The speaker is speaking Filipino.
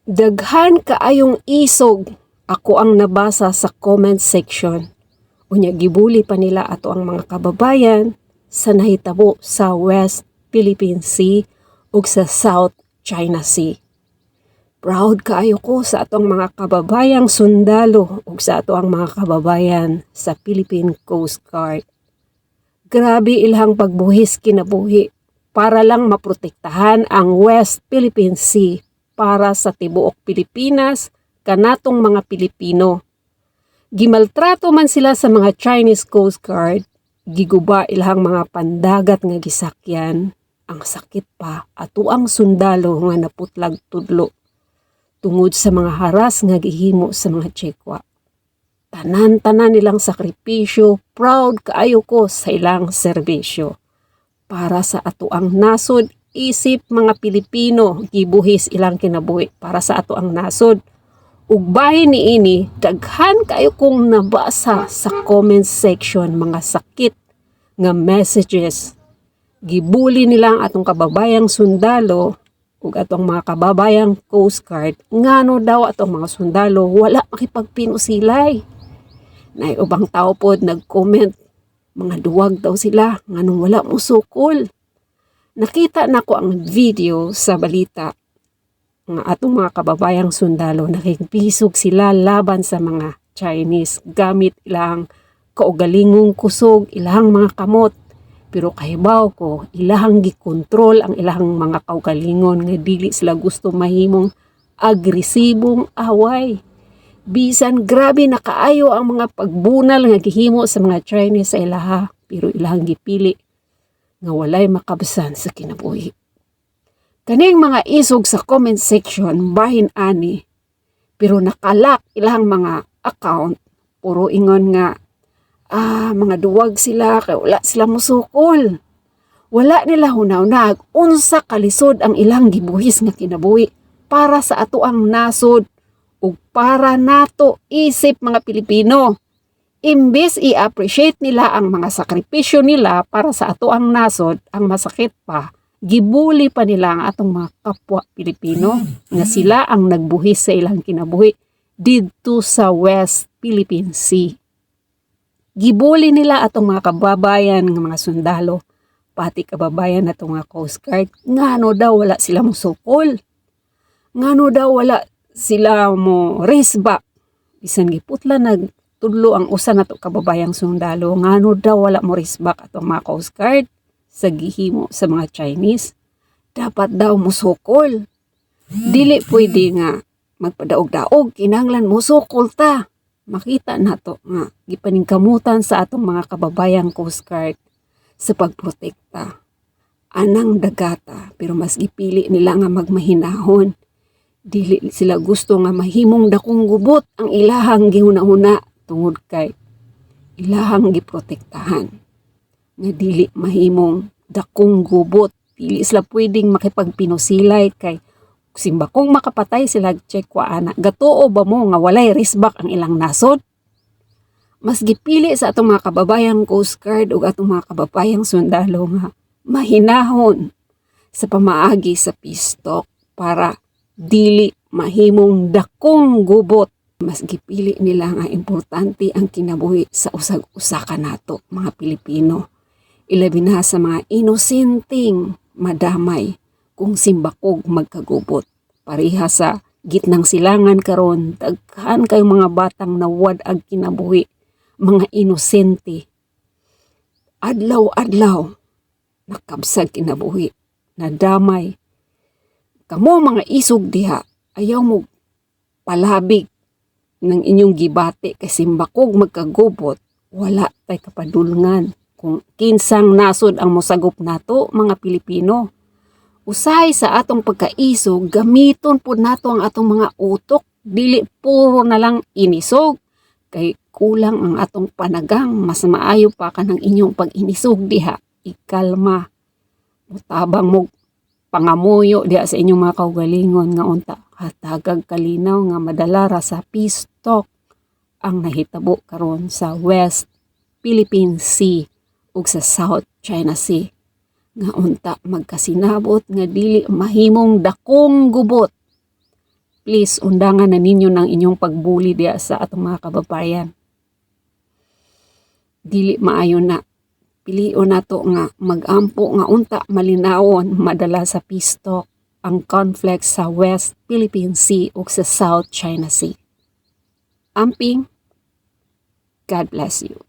Daghan kaayong isog ako ang nabasa sa comment section. Unya gibuli pa nila ato ang mga kababayan sa nahitabo sa West Philippine Sea ug sa South China Sea. Proud kaayo ko sa atong mga kababayang sundalo ug sa ato ang mga kababayan sa Philippine Coast Guard. Grabe ilhang pagbuhis kinabuhi para lang maprotektahan ang West Philippine Sea para sa tibuok Pilipinas kanatong mga Pilipino. Gimaltrato man sila sa mga Chinese Coast Guard, giguba ilhang mga pandagat nga gisakyan, ang sakit pa ato ang sundalo nga naputlag tudlo tungod sa mga haras nga gihimo sa mga Tsekwa. Tanan-tanan nilang sakripisyo, proud kaayo ko sa ilang serbisyo. Para sa ato ang nasod, isip mga Pilipino, gibuhis ilang kinabuhi para sa ato ang nasod. Ug bahin niini, daghan kayo kong nabasa sa comment section mga sakit nga messages. Gibuli nila ang atong kababayang sundalo ug atong mga kababayang Coast Guard ngano daw atong mga sundalo wala makipagpinusilay. Nay ubang tao pod nag-comment mga duwag daw sila nganong wala mo sukol. Nakita nako ang video sa balita nga atong mga kababayang sundalo nakikisog sila laban sa mga Chinese gamit ilang kaugalingong kusog, ilang mga kamot. Pero kahibaw ko, ilahang gikontrol ang ilang mga kaugalingon nga dili sila gusto mahimong agresibong away. Bisan grabe na kaayo ang mga pagbunal nga gihimo sa mga Chinese sa ilaha, pero ilahang gipili nga walay makabsan sa kinabuhi. Kaning mga isog sa comment section bahin ani, pero nakalak ilang mga account, puro ingon nga, mga duwag sila, kay wala sila musukol. Wala nila hunaw-nag, unsa kalisod ang ilang gibuhis nga kinabuhi para sa ato ang nasod ug para nato isip mga Pilipino. Imbes i-appreciate nila ang mga sakripisyo nila para sa ato ang nasod, ang masakit pa, gibuli pa nila ang atong mga kapwa Pilipino nga sila ang nagbuhis sa ilang kinabuhi didto sa West Philippine Sea. Gibuli nila atong mga kababayan nga mga sundalo, pati kababayan natong mga Coast Guard, ngano daw wala sila musukol. Ngano daw wala sila mo race back. Bisan giputla nagtudlo ang usa nato kababayang sundalo, ngano daw wala mo race back atong mga Coast Guard sa gihimo sa mga Chinese. Dapat daw musukol. Dili pwede nga magpadaog-daog, kinahanglan musukol ta. Makita nato nga gipaningkamutan sa atong mga kababayang Coast Guard sa pagprotekta. Anang dagata, pero mas gipili nila nga magmahinahon. Dili sila gusto nga mahimong dakong gubot ang ilahang gihuna-huna tungod kay ilahang giprotektahan. Nga dili mahimong dakong gubot, dili sila pwedeng makipagpinusilay kay simba kung makapatay sila Tsekwa ana, gatuo ba mo nga walay risbak ang ilang nasod? Mas gipili sa atong mga kababayang Coast Guard ug atong mga kababayang sundalo nga mahinahon sa pamaagi sa peace talk para dili mahimong dakong gubot. Mas gipili nila nga importante ang kinabuhi sa usag-usa nato mga Pilipino. Ilabi na sa mga inosenteng madamay kung simbakog magkagubot. Pareha sa gitnang silangan karon, daghan kayong mga batang nawad ag kinabuhi, mga inosente. Adlaw-adlaw nakabsag kinabuhi, nadamay. Kamo mga isog diha, ayaw mo palabig ng inyong gibate kay simbakog magkagubot, wala tay kapadulngan kung kinsang nasod ang mosagop nato mga Pilipino. Usahay sa atong pagkaisog, gamiton po nato ang atong mga utok, dili puro na lang inisog. Kay kulang ang atong panagang, mas maayo pa ka ng inyong pag-inisog diha. Ikalma, mutabang mo pangamuyo diha sa inyong mga kaugalingon nga unta. Hatagag kalinaw nga madalara sa peace talk ang nahitabo karon sa West Philippine Sea ug sa South China Sea. Nga unta magkasinabot nga dili mahimong dakong gubot please undangan na ninyo ng inyong pagbuli diya sa atong mga kababayan. Dili maayo na. Pilion nato nga magampo nga unta malinawon madala sa peace talk ang conflict sa West Philippine Sea ug sa South China Sea. Amping, God bless you.